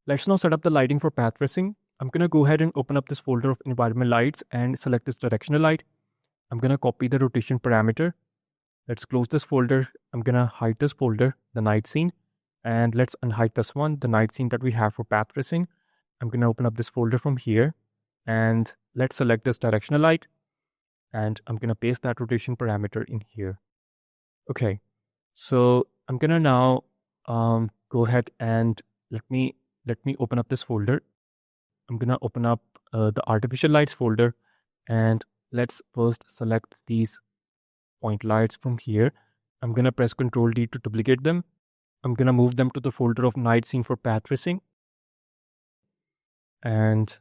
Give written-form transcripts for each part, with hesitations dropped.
Let's now set up the lighting for path tracing. I'm going to go ahead and open up this folder of environment lights and select this directional light. I'm going to copy the rotation parameter. Let's close this folder. I'm going to hide this folder, the night scene, and let's unhide this one, the night scene that we have for path tracing. I'm going to open up this folder from here and let's select this directional light and I'm going to paste that rotation parameter in here. Okay, so I'm going to now go ahead and let me open up this folder. I'm going to open up the artificial lights folder and let's first select these point lights from here. I'm going to press Ctrl D to duplicate them. I'm going to move them to the folder of night scene for path tracing. And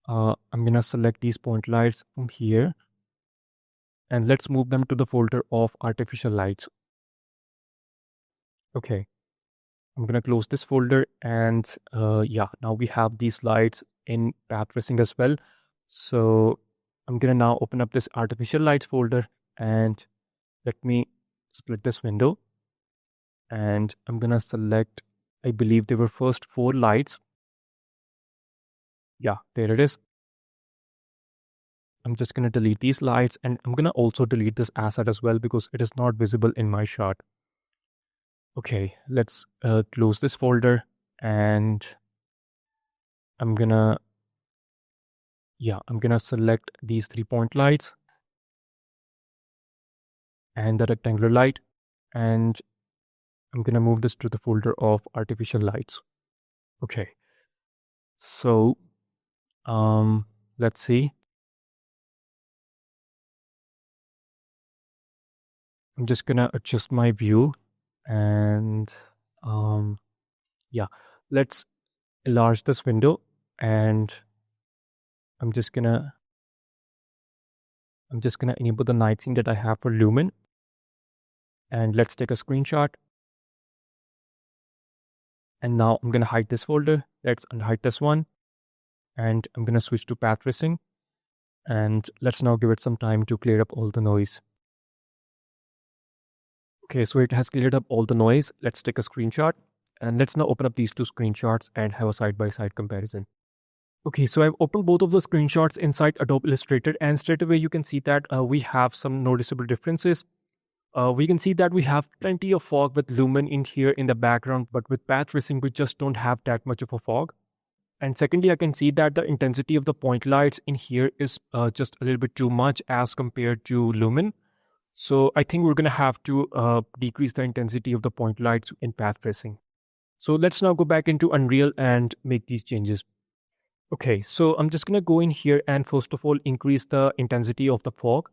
I'm going to select these point lights from here. And let's move them to the folder of artificial lights. Okay. I'm going to close this folder and now we have these lights in path tracing as well. So I'm going to now open up this artificial lights folder and let me split this window. And I'm going to select, I believe there were first 4 lights. Yeah, there it is. I'm just going to delete these lights and I'm going to also delete this asset as well because it is not visible in my shot. Okay, let's close this folder and I'm gonna select these 3 point lights and the rectangular light and I'm gonna move this to the folder of artificial lights. Okay, so let's see. I'm just gonna adjust my view and let's enlarge this window and I'm just gonna enable the night scene that I have for Lumen and let's take a screenshot. And now I'm gonna hide this folder. Let's unhide this one and I'm gonna switch to path tracing and let's now give it some time to clear up all the noise. Okay, so it has cleared up all the noise. Let's take a screenshot and let's now open up these 2 screenshots and have a side-by-side comparison. Okay, so I've opened both of the screenshots inside Adobe Illustrator and straight away you can see that we have some noticeable differences. We can see that we have plenty of fog with Lumen in here in the background, but with path tracing we just don't have that much of a fog. And secondly, I can see that the intensity of the point lights in here is just a little bit too much as compared to Lumen. So I think we're going to have to decrease the intensity of the point lights in path tracing. So let's now go back into Unreal and make these changes. Okay, so I'm just going to go in here and first of all increase the intensity of the fog.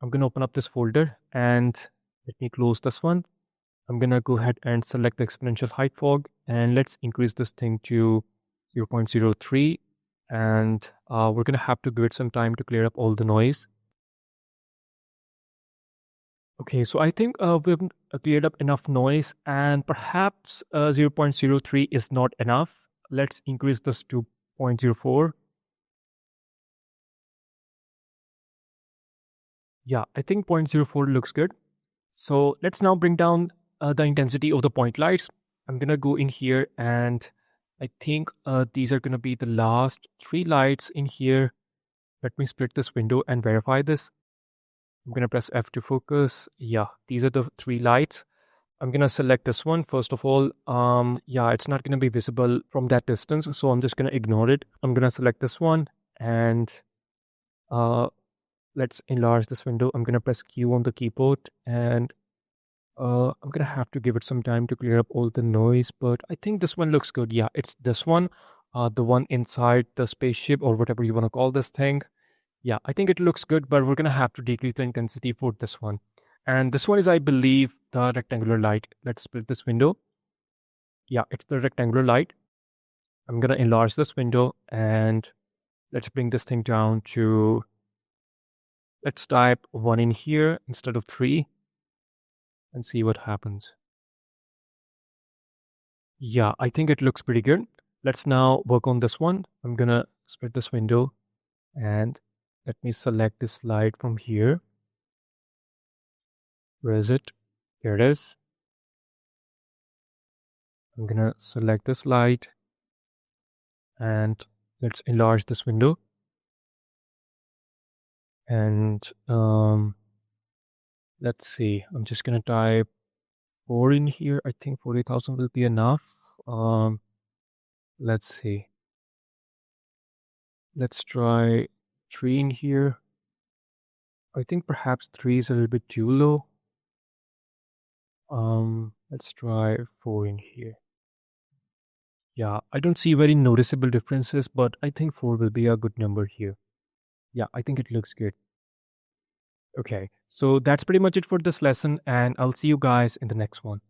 I'm going to open up this folder and let me close this one. I'm going to go ahead and select the exponential height fog and let's increase this thing to 0.03 and we're going to have to give it some time to clear up all the noise. Okay, so I think we've cleared up enough noise and perhaps 0.03 is not enough. Let's increase this to 0.04. Yeah, I think 0.04 looks good. So let's now bring down the intensity of the point lights. I'm going to go in here and I think these are going to be the last 3 lights in here. Let me split this window and verify this. I'm going to press F to focus. Yeah, these are the 3 lights. I'm going to select this one. First of all, it's not going to be visible from that distance. So I'm just going to ignore it. I'm going to select this one and let's enlarge this window. I'm going to press Q on the keyboard and I'm going to have to give it some time to clear up all the noise, but I think this one looks good. Yeah, it's this one, the one inside the spaceship or whatever you want to call this thing. Yeah, I think it looks good, but we're going to have to decrease the intensity for this one. And this one is, I believe, the rectangular light. Let's split this window. Yeah, it's the rectangular light. I'm going to enlarge this window and let's bring this thing down to, let's type 1 in here instead of 3 and see what happens. Yeah, I think it looks pretty good. Let's now work on this one. I'm going to split this window and let me select this light from here. Where is it? There it is. I'm gonna select this light and let's enlarge this window. And let's see, I'm just gonna type 4 in here. I think 40,000 will be enough. Let's see. Let's try 3 in here. I think perhaps 3 is a little bit too low. Let's try 4 in here. Yeah, I don't see very noticeable differences, but I think 4 will be a good number here. Yeah, I think it looks good. Okay, so that's pretty much it for this lesson, and I'll see you guys in the next one.